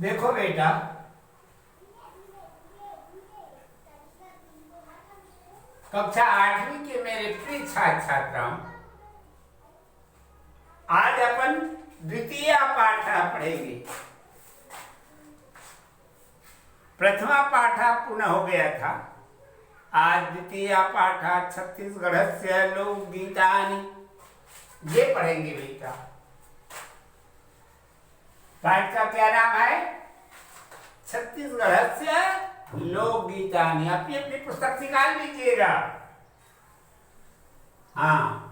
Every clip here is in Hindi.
देखो बेटा, कक्षा 8वीं के मेरे प्रिय छात्र छात्राओं, आज अपन द्वितीय पाठ पढ़ेंगे। प्रथमा पाठ पूर्ण हो गया था। आज द्वितीय पाठ छत्तीसगढ़ से लोकगीतानि, ये पढ़ेंगे बेटा। पाठ का क्या नाम है? छत्तीसगढ़ से लोकगीतानि। अपनी अपनी पुस्तक निकाल लीजिएगा। हाँ,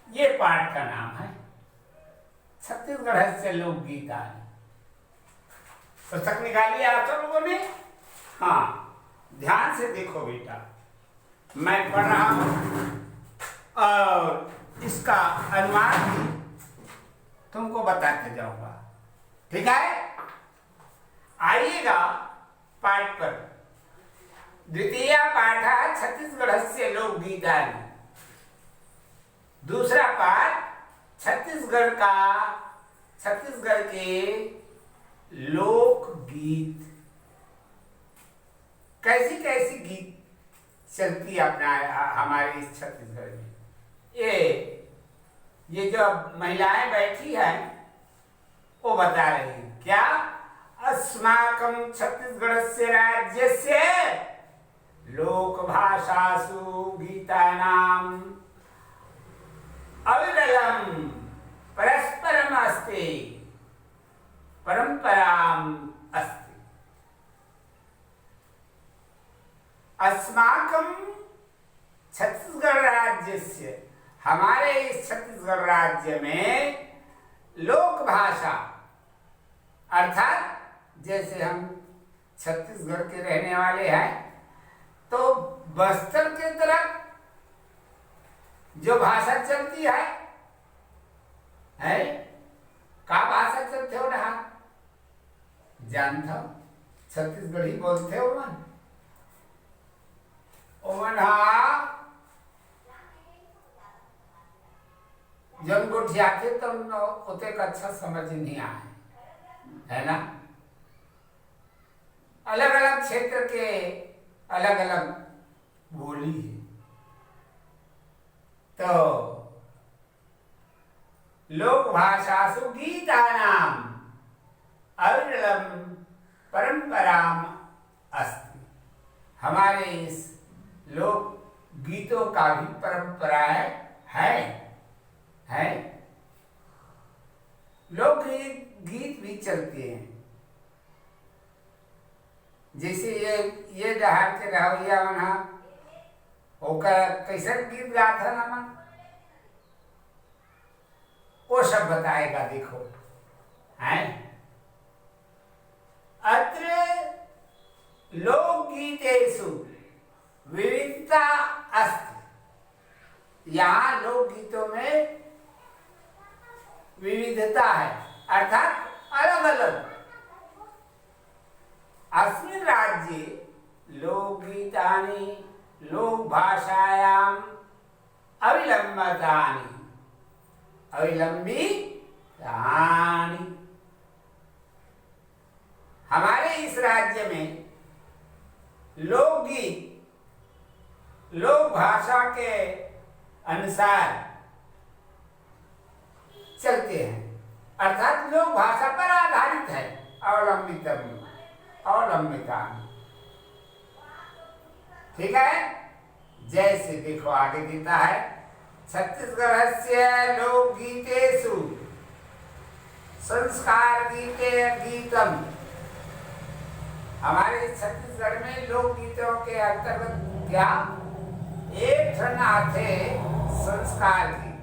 ये पाठ का नाम है छत्तीसगढ़ से लोकगीतानि। पुस्तक निकालिए आप सब लोगों ने। हाँ, ध्यान से देखो बेटा, मैं पढ़ रहा हूं और इसका अनुवाद भी तुमको बताते जाऊंगा, ठीक है? आइएगा पाठ पर। द्वितीय पाठ छत्तीसगढ़ से लोकगीतानि। दूसरा पाठ छत्तीसगढ़ के लोकगीत। कैसी कैसी गीत चलती है अपना हमारे इस छत्तीसगढ़ में। ये जो महिलाएं बैठी हैं वो बता रही हैं क्या? अस्माकं छत्तीसगढ़ से राज्य से लोक भाषासु गीतानां अविरलं परस्परम अस्ति परंपराम अस्ति। अस्माकं छत्तीसगढ़ राज्य से, हमारे इस छत्तीसगढ़ राज्य में लोक भाषा, अर्थात जैसे हम छत्तीसगढ़ के रहने वाले हैं तो बस्तर के तरफ जो भाषा चलती है का भाषा चलते हो रहा जानता हो? छत्तीसगढ़ी बोलते हो मन जब गोठियाते तो उतने अच्छा समझ नहीं आए, है ना? अलग अलग क्षेत्र के अलग अलग बोली है। तो लोक भाषासु गीतानां अविरलं परंपराम अस्ति। हमारे इस लोक गीतों का भी परंपराएं है। लोक गीत भी चलते हैं। जैसे ये डहार के रहोइया मना ओकर कैसे गीत गाता ना मन, वो सब बताएगा। देखो है अत्र लोकगीतेषु विविधता अस्ति। यहाँ लोकगीतों में विविधता है, अर्थात अलग अलग। अस्मिन् राज्ये लोकगीतानि लोक भाषायाम अविलंबितानि हमारे इस राज्य में लोकगीत लोक भाषा के अनुसार चलते हैं, अर्थात लोक भाषा पर आधारित है। अवलंबिता, ठीक है? जैसे देखो आगे देता है, छत्तीसगढ़ से लोकगीतेषु संस्कार गीतम। हमारे छत्तीसगढ़ में लोकगीतों के अंतर्गत क्या एक ठन आथे संस्कार गीत।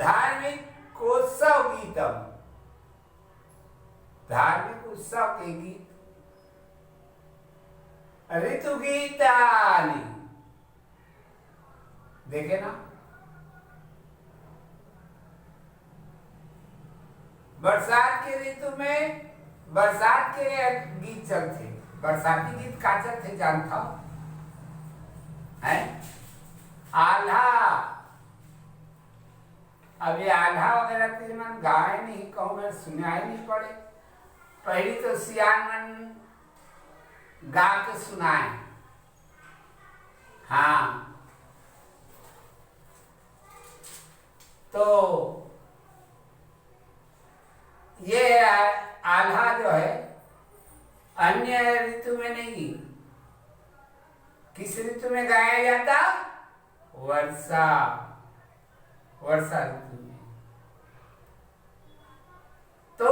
धार्मिक धार्मिकोत्सव गीतम, धार्मिक उत्सव के गीत। ऋतु गीतानि, देखे ना, बरसात के ऋतु में बरसात के गीत चलते, बरसाती गीत का चलते जानता हूं है। आल्हा, अभी आल्हा वगैरह तेरे मन गाए नहीं, कहूँ मैं सुनाई नहीं पड़े। पहली तो सियान मन गा के सुनाए। हाँ, तो ये आल्हा जो है अन्य ऋतु में नहीं, किस ऋतु में गाया जाता? वर्षा, वर्षा ऋतु में। तो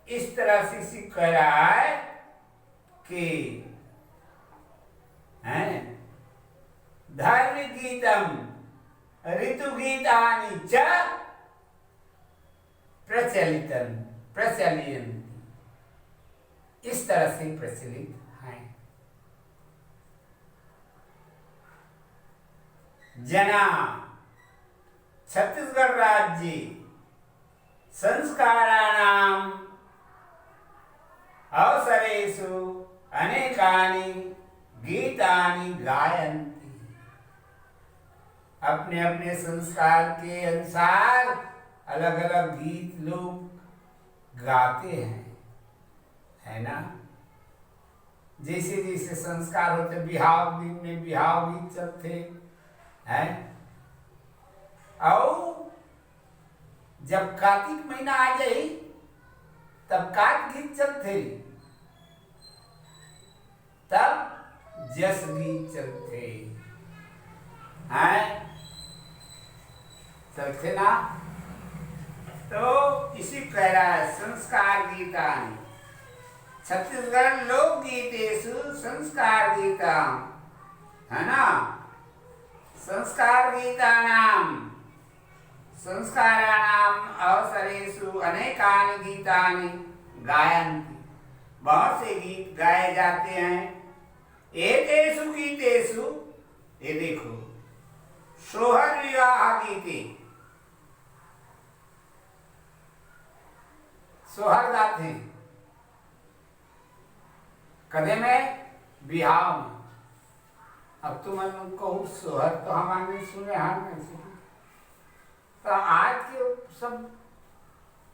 इस तरह से सीख कह रहा है कि धर्म गीतम ऋतु गीतानि च प्रचलितम प्रचलियन्ति, इस तरह से प्रचलित हैं। जना छत्तीसगढ़ राज्य संस्काराणाम अवसरेषु अनेकानि गीतानि गायन्ति, अपने अपने संस्कार के अनुसार अलग अलग गीत लोग गाते हैं, है ना। जैसे जैसे संस्कार होते, बिहाव दिन में बिहाव गीत चलते हैं, और जब कार्तिक महीना आ जाए तब काट गीत चलते, तब जस गीत चलते हैं, चलते ना। तो इसी कह रहा है संस्कार गीतानि, छत्तीसगढ़ लोक गीतेषु संस्कार गीता, है ना। संस्कार गीतानाम संस्काराणाम अवसरेषु अनेकानि गीतानि गायन्ति, बहुत से गीत गाए जाते हैं। एतेषु गीतेषु, ये देखो, सोहर विवाह गीते, सोहर गाते हैं कदे में? बिहाव में। अब तुम कहूँ सोहर तो हमारे सुने हाथ में से, तो आज के सब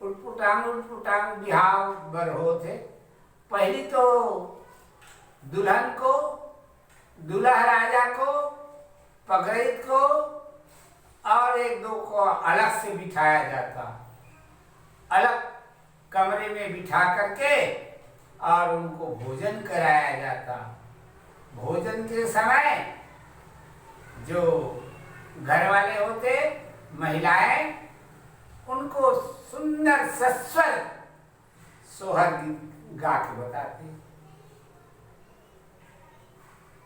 उटपुटांग बिहाव बर होते। पहली तो दुल्हन को, दूल्हा राजा को, पगड़ित को और एक दो को अलग से बिठाया जाता, अलग कमरे में बिठा करके और उनको भोजन कराया जाता। भोजन के समय जो घर वाले होते, महिलाएं, उनको सुंदर सस्वर सोहर गा के बताते,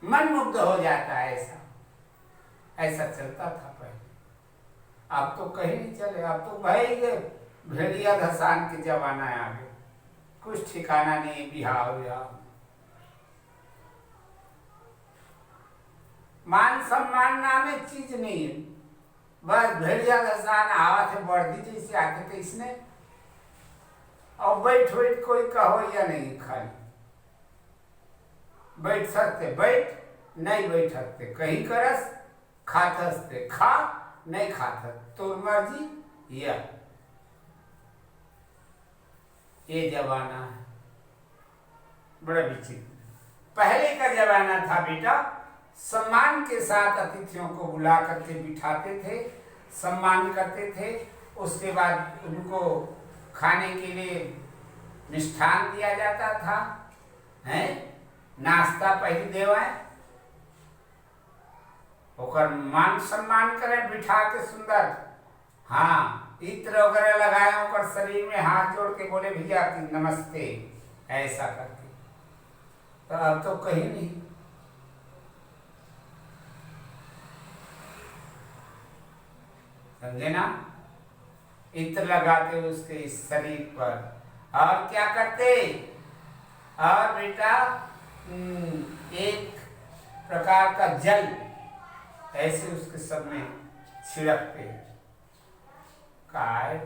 मन मुग्ध हो जाता है। ऐसा चलता था पहले। अब तो कहीं नहीं चले, अब तो भाई भेड़िया धसान के जमाना आ गए, कुछ ठिकाना नहीं बिहाव विहाव। मान सम्मान नामे चीज नहीं है, बस भेड़िया धसान आवा थे वर्दी जैसे आते थे इसने, और बैठ बैठ कोई कहो या नहीं, खाली बैठ सकते बैठ, नहीं बैठ सकते कहीं करस, खात हंसते खा, नहीं खाता तो मर्जी। या ये जमाना है बड़ा विचित्र। पहले का जमाना था बेटा, सम्मान के साथ अतिथियों को बुला करके बिठाते थे, सम्मान करते थे। उसके बाद उनको खाने के लिए मिष्ठान दिया जाता था, हैं, नाश्ता पहले देवाए, ओकर मान सम्मान करें बिठा के सुंदर, हाँ, इत्र वगैरह लगाए, ओकर शरीर में हाथ जोड़ के बोले भैया की नमस्ते, ऐसा करके। तो अब तो कहीं नहीं। समझे ना। इत्र लगाते उसके इस शरीर पर, और क्या करते, और बेटा एक प्रकार का जल ऐसे उसके सब में छिड़कते। काय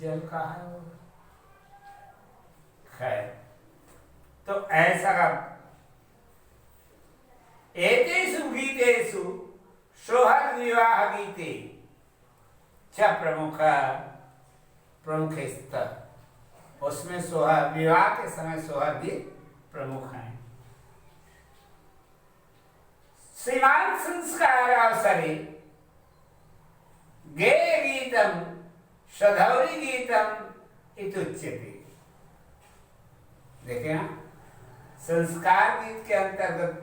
जल का है वो, खैर। तो ऐसा एतेषु गीतेषु सोहर विवाह गीते च प्रमुख स्तर, उसमें सोहर विवाह के समय सोहर गीत प्रमुख हैं। श्रीमान संस्कार अवसरे गेय गीतम सधौरी गीतम इत्युच्यते। देखे ना, संस्कार गीत के अंतर्गत,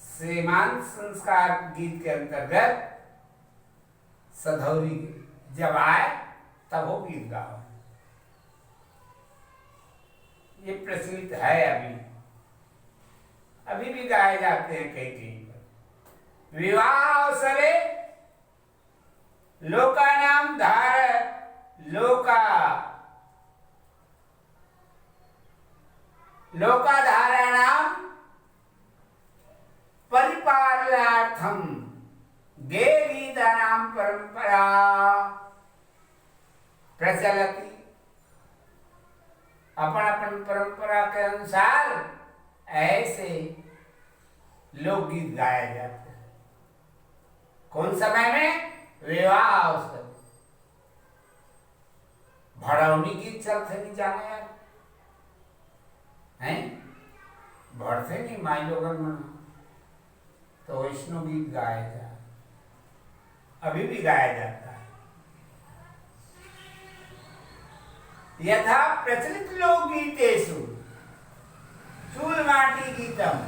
श्रीमान संस्कार गीत के अंतर्गत सधौरी जब आए तब वो गीत गाओ। ये प्रचलित है, अभी भी गाए जाते हैं कहीं कहीं पर। विवाह अवसरे लोका नाम लोकाधारणाम परिपालनार्थम गे गीतानाम परंपरा प्रचलति। अपन अपन परंपरा के अनुसार ऐसे लोकगीत गाए जाते हैं। कौन समय में? विवाह अवसर। भड़ौनी गीत चलते नहीं जाने यार, हैं बढ़ते नहीं माई लोगन मन, तो वैष्णव गीत गाया जा, अभी भी गाया जाता है। यथा प्रचलित लोकगीतेषु चूलमाटी गीतम,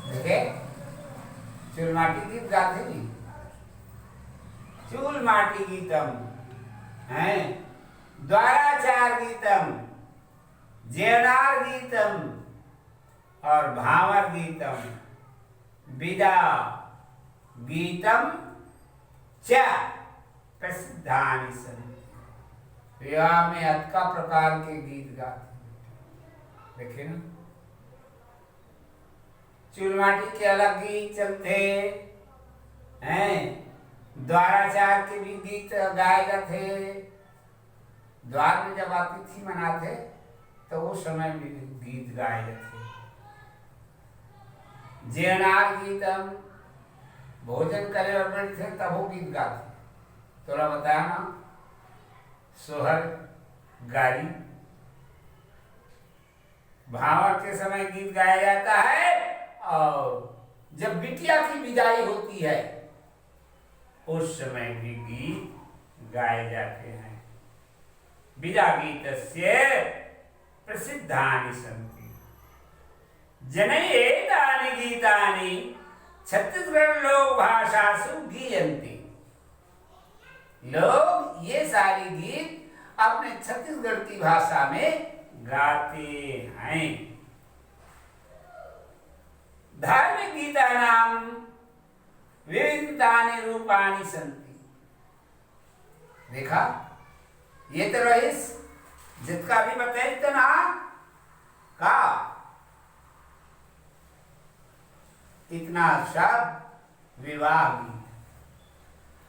देखे चूलमाटी गीत गाते नहीं, चूलमाटी गीतम है, द्वाराचार गीतम, जेनार गीतम और भावर गीतम, विदा गीतम च प्रसिद्धानि सन्ति। विवाह में अतका प्रकार के गीत गाते, देखे ना, चूलमाटी के अलग गीत चलते हैं, द्वाराचार के भी गीत गाए जाते। द्वार में जब अतिथि मनाते तो उस समय भी गीत गाए जाते। जेनार गीतम, भोजन करे और बैठे तब वो गीत गाते। थोड़ा बताया ना, सोहर गाड़ी, भावर के समय गीत गाया जाता है, और जब बिटिया की विदाई होती है उस समय भी गीत गाए जाते हैं। विदा गीतस्य प्रसिद्धानि सन्ति। जनैरेतानि गीतानि छत्तीसगढ़ लोक भाषासु गीयन्ति। लोग ये सारी गीत अपने छत्तीसगढ़ की भाषा में गाते हैं। धार्मिक गीतानां विविधानि रूपाणि सन्ति। देखा, ये तो रईस जितका भी बताए तो ना का इतना शब्द विवाह गीत।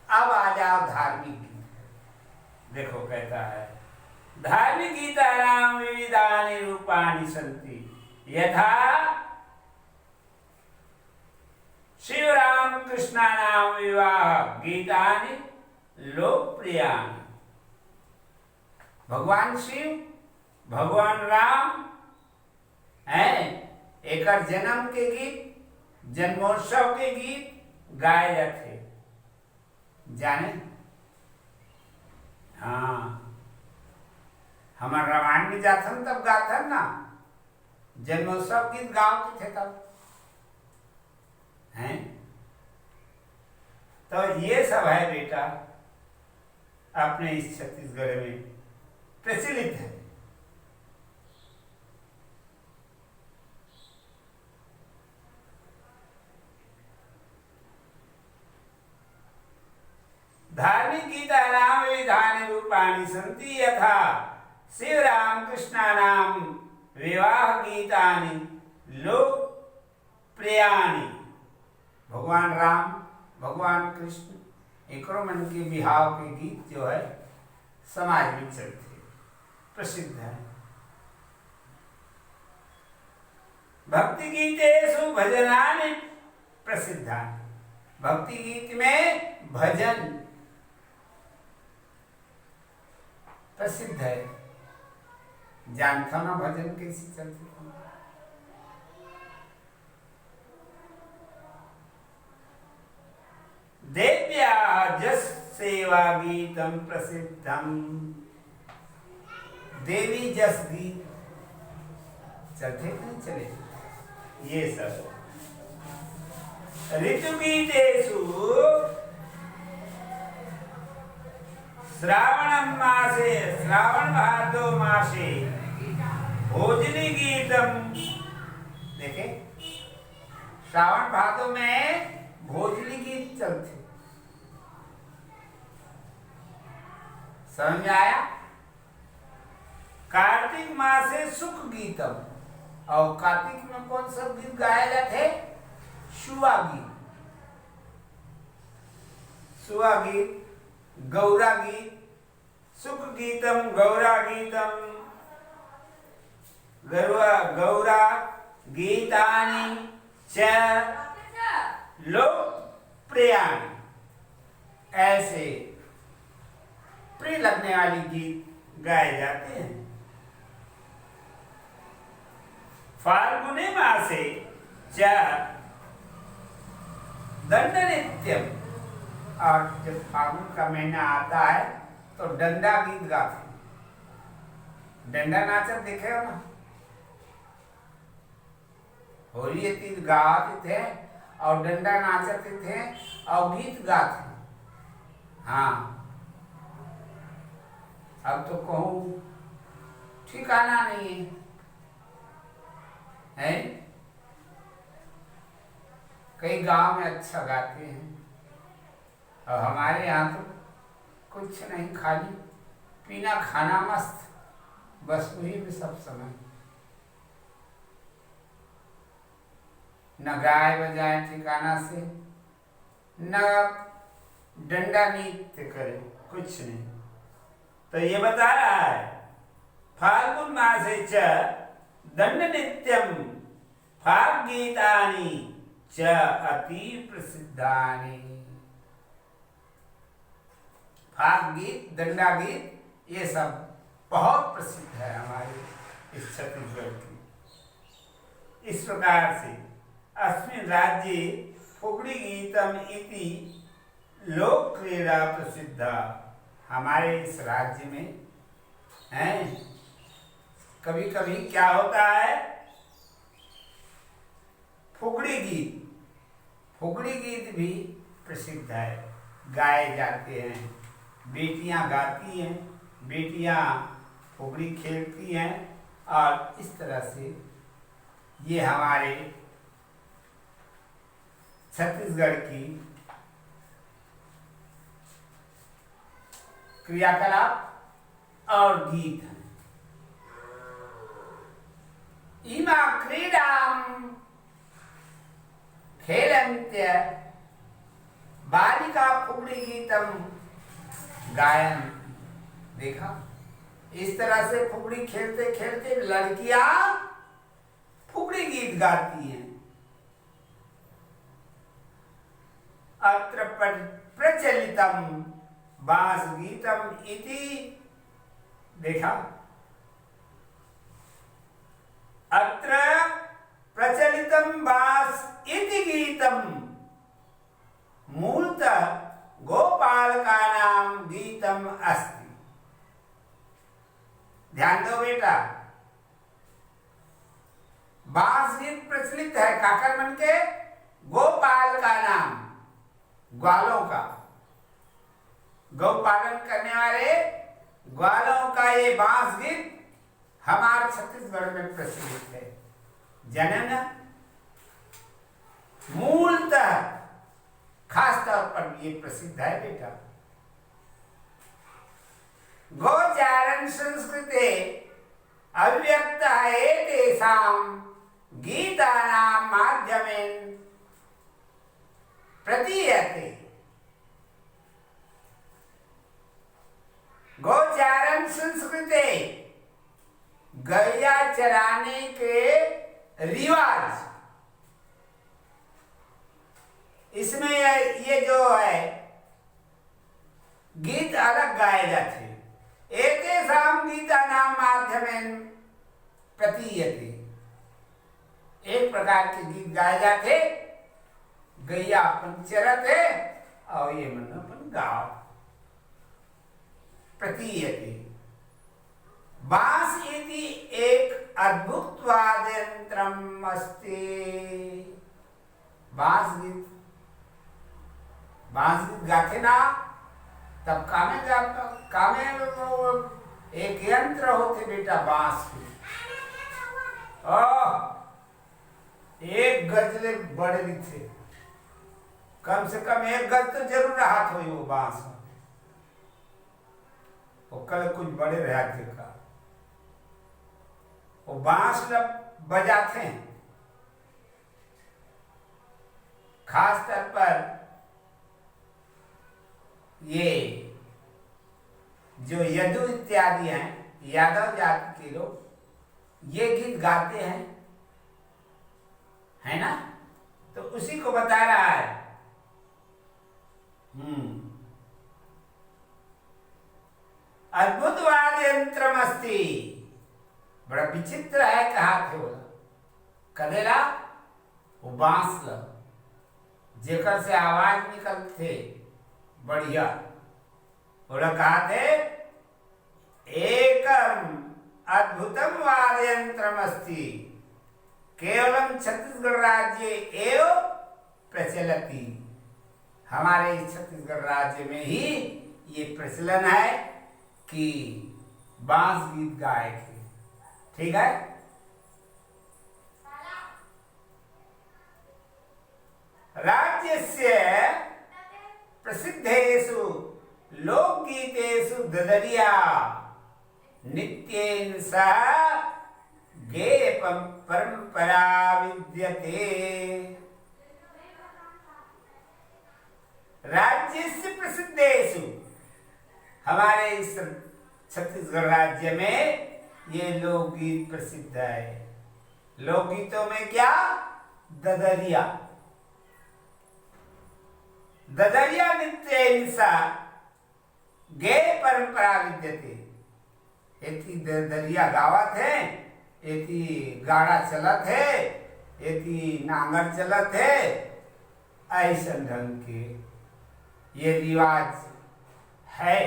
अब आ जाओ धार्मिक गीत। देखो कहता है, धार्मिक गीतानां विविधानि रूपाणि सन्ति, यथा शिवराम कृष्णानां विवाह गीतानि लोकप्रियानि। भगवान शिव, भगवान राम हैं, एक जन्म के गीत, जन्मोत्सव के गीत गाए जाते, जाने? हाँ, हमारे रामायण में जाथन तब गाथन ना, जन्मोत्सव गीत गाँव के थे तब, हैं? तो ये सब है बेटा अपने इस छत्तीसगढ़ में प्रचलित है। धार्मिक गीतानां विविधानि रूपाणि सन्ति यथा शिव राम कृष्णानां विवाह गीतानि लोकप्रियानि। भगवान राम भगवान कृष्ण एकरो मन के बिहाव के गीत जो है समाज में चलते प्रसिद्ध है। भक्ति गीतेषु भजनानि प्रसिद्धानि। भक्ति गीत में भजन प्रसिद्ध है। जानता ना भजन कैसे चलते? देव्या जस सेवा गीतम प्रसिद्धम। देवी जस गीत चलते नहीं चले ये सब। ऋतु गीतेषु श्रावण मासे श्रावण भादो मासे भोजनी गीतम। देखे श्रावण भादो में भोजनी गीत चलते। समझ में आया? कार्तिक मासे सुख गीतम। और कार्तिक में कौन सा गीत गाया जाते? शुआ गीत। शुआ गीत, गौरा गीत, सुख गीतम, गौरा गीतम, गौरा गीतानि च लोकप्रियानि। ऐसे प्रिय लगने वाली गीत गाए जाते हैं। फाल्गुने मासे च दंड नृत्यम। और जब फागुन का महीना आता है तो डंडा गीत गाते। डंडा नाचत देखे हो ना? होली तीज गाते थे और डंडा नाचते थे और गीत गाते। हाँ, अब तो कहूँ ठिकाना नहीं है। कई गांव में अच्छा गाते हैं और हमारे यहाँ तो कुछ नहीं, खाली पीना खाना मस्त, बस वही भी सब समय। न गाय बजाए ठिकाना से, न डंडा नृत्य करे, कुछ नहीं। तो ये बता रहा है फाल्गुन मासे च दंड नृत्यम फाग गीतानि च अति प्रसिद्धानि। फाग गीत, दंडा गीत, ये सब बहुत प्रसिद्ध है हमारे इस छत्तीसगढ़ की। इस प्रकार से अस्मिन् राज्ये फुगड़ी गीतम इति लोक क्रीड़ा प्रसिद्धा। हमारे इस राज्य में हैं, कभी कभी क्या होता है, फुगड़ी गीत भी प्रसिद्ध है, गाए जाते हैं। बेटियां गाती हैं, बेटियां फुगड़ी खेलती हैं और इस तरह से ये हमारे छत्तीसगढ़ की क्रियाकलाप और गीत है। इमा क्रीडाम खेलन्त्य बालिका फुगड़ी गीतम गायन। देखा, इस तरह से फुगड़ी खेलते खेलते लड़कियां फुगड़ी गीत गाती हैं। अत्र प्रचलितम बांस गीतम इति। देखा, अत्र प्रचलितम बांस इति गीतम मूलतः गोपालकानां गीतम अस्ति। ध्यान दो बेटा, बांस गीत प्रचलित है काकर मन के? गोपाल का नाम, ग्वालों का, गौ पालन करने वाले ग्वालों का ये बांस गीत हमारे छत्तीसगढ़ में प्रचलित है। जनन मूलतः खास तौर पर ये प्रसिद्ध है बेटा। गोचारण संस्कृते अव्यक्त एतेषां गीतानां माध्यमेन प्रतीयते। गोचारण संस्कृते गैया चराने के रिवाज, इसमें ये जो है गीत अलग गाए जाते, एतेषां गीतानां माध्यमेन प्रतीयते, एक प्रकार के गीत गाए जाते, गैया अपन चरत है और ये मन अपन गाओ, प्रतीयते। बांस इति एक अद्भुत वाद्ययंत्रम् अस्ति। बांस गीत गाते ना, तब कामे एक यंत्र होते बेटा बांस के, एक गजले बड़े भी थे, कम से कम एक गज तो जरूर रहा था वो बांस, वो कल कुछ बड़े रहा थे का, वो बांस बजाते हैं खास तौर पर ये जो यदु इत्यादि हैं, यादव जाति के लोग ये गीत गाते हैं, है ना, तो उसी को बता रहा है। अद्भुत वाद्ययंत्रम् अस्ति, बड़ा विचित्र है, कहा थे बोला कदेला वो बांस ल जेकर से आवाज निकलते बढ़िया, बोला कहा थे एकम अद्भुतम वाद्ययंत्रम् अस्ति केवलम छत्तीसगढ़ राज्य एव प्रचलति, हमारे छत्तीसगढ़ राज्य में ही ये प्रचलन है कि बांस गीत गाए थे। ठीक है, राज्यस्य प्रसिद्धेषु लोकगीतेषु ददरिया नित्येन सह गेय परंपरा विद्यते। राज्यस्य प्रसिद्धेषु, हमारे इस छत्तीसगढ़ राज्य में ये लोकगीत प्रसिद्ध है। लोकगीतों में क्या, ददरिया, ददरिया नित्य हिंसा गेय परंपरा विद्यते, एती ददरिया गावत है, एती गाड़ा चलत है, एती नांगर चलत है, ऐसा ढंग के ये रिवाज है।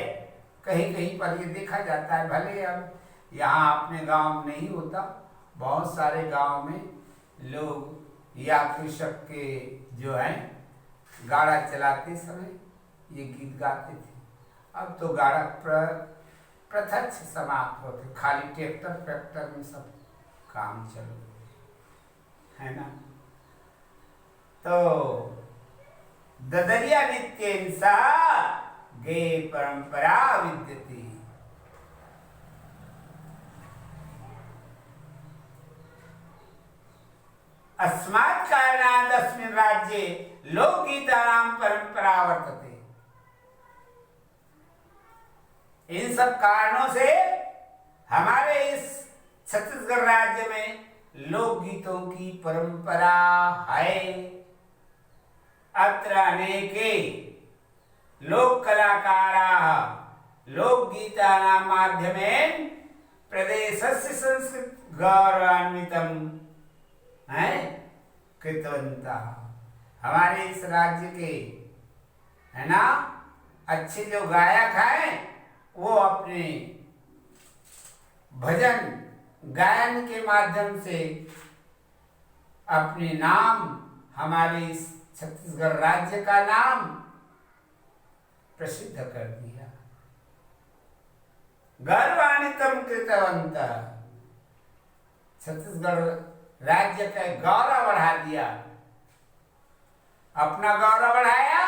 कहीं कहीं पर ये देखा जाता है, भले अब यहाँ अपने गांव में नहीं होता, बहुत सारे गांव में लोग या कृषक के जो हैं गाड़ा चलाते समय ये गीत गाते थे। अब तो गाड़ा प्रत्यक्ष समाप्त होते, खाली ट्रैक्टर में सब काम चलो, है ना। तो ददरिया नित्येंसा गेय परंपरा विद्यते। अस्मात् कारणात् अस्मिन् राज्ये लोकगीतानां परंपरा वर्तते। इन सब कारणों से हमारे इस छत्तीसगढ़ राज्य में लोकगीतों की परंपरा है। अत्र अनेके लोक कलाकाराः लोकगीतानां माध्यमेन प्रदेशस्य संस्कृति गौरवान्वितं है कृतवन्तः। हमारे इस राज्य के, है ना, अच्छे जो गायक हैं वो अपने भजन गायन के माध्यम से अपने नाम, हमारे इस छत्तीसगढ़ राज्य का नाम प्रसिद्ध कर दिया, गौरवान्वितं कृतवन्तः। छत्तीसगढ़ राज्य का गौरव बढ़ा दिया, अपना गौरव बढ़ाया,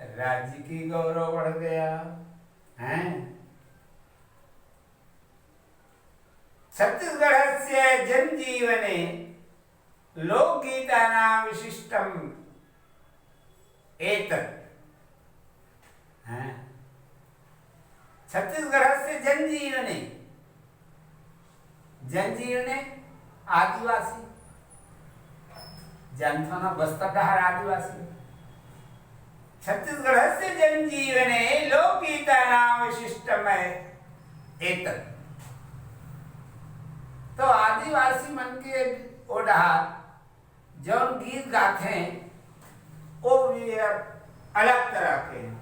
राज्य की गौरव बढ़ गया है। छत्तीसगढ़स्य जनजीवने लोकगीतानां विशिष्टम् एतत्। छत्तीसगढ़स्य जनजीवने, जनजीवने आदिवासी, जनथन बस्तर डहर आदिवासी। छत्तीसगढ़स्य जनजीवने लोकगीतानां विशिष्टम् एतत्। तो आदिवासी मन के ओडहार जौन गीत गाते हैं वो भी अलग तरह के हैं।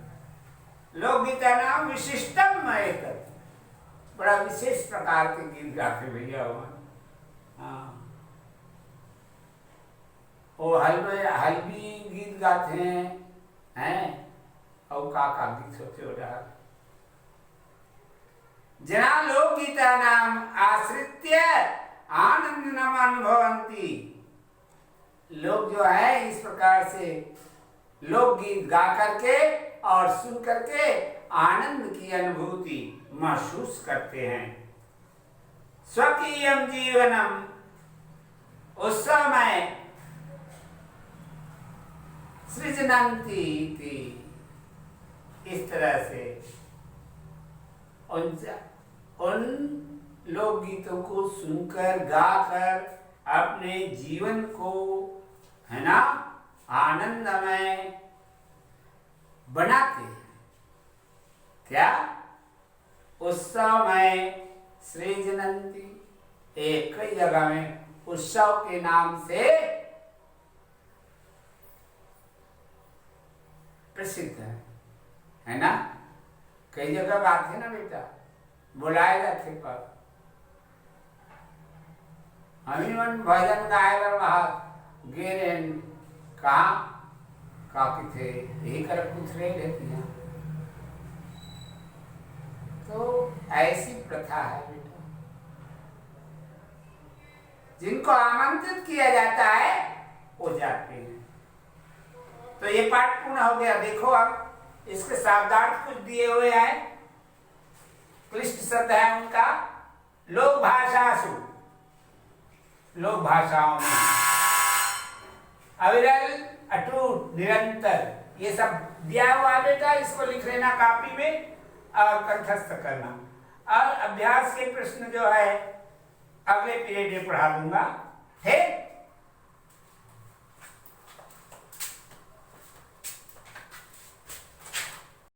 लोकगीता नाम विशिष्टम एतत्, बड़ा विशेष प्रकार के गीत गाते भैया वो। हाँ, वो हलवी गीत गाते हैं और का गीत होते ओडहार। जना लोकगीता नाम आश्रित्य आनंदम अनुभवन्ति। लोग जो है इस प्रकार से लोकगीत गा करके और सुन करके आनंद की अनुभूति महसूस करते हैं। स्वकीयम जीवनम उत्सवमय सृजनन्ति। इस तरह से उन लोकगीतों को सुनकर गाकर अपने जीवन को है ना आनंदमय बनाते हैं। क्या? उत्सवमय सृजनन्ति। एक कई जगह में उत्सव के नाम से प्रसिद्ध है ना। कई जगह गाते हैं ना बेटा, बुलाए जाते पर हमी मन भजन गाए बर वहाँ गे कहाँ काफी थे यही कर कुछ रहे रहती हैं। तो ऐसी प्रथा है बेटा, जिनको आमंत्रित किया जाता है वो जाते हैं। तो ये पाठ पूर्ण हो गया। देखो अब इसके शब्दार्थ कुछ दिए हुए हैं। क्लिष्ट शब्द है उनका। लोक भाषासु, लोक भाषाओं में अविरल अटूट निरंतर, ये सब दिया हुआ बेटा। इसको लिख लेना कॉपी में और कंठस्थ करना। और अभ्यास के प्रश्न जो है अगले पीरियड में पढ़ा दूंगा।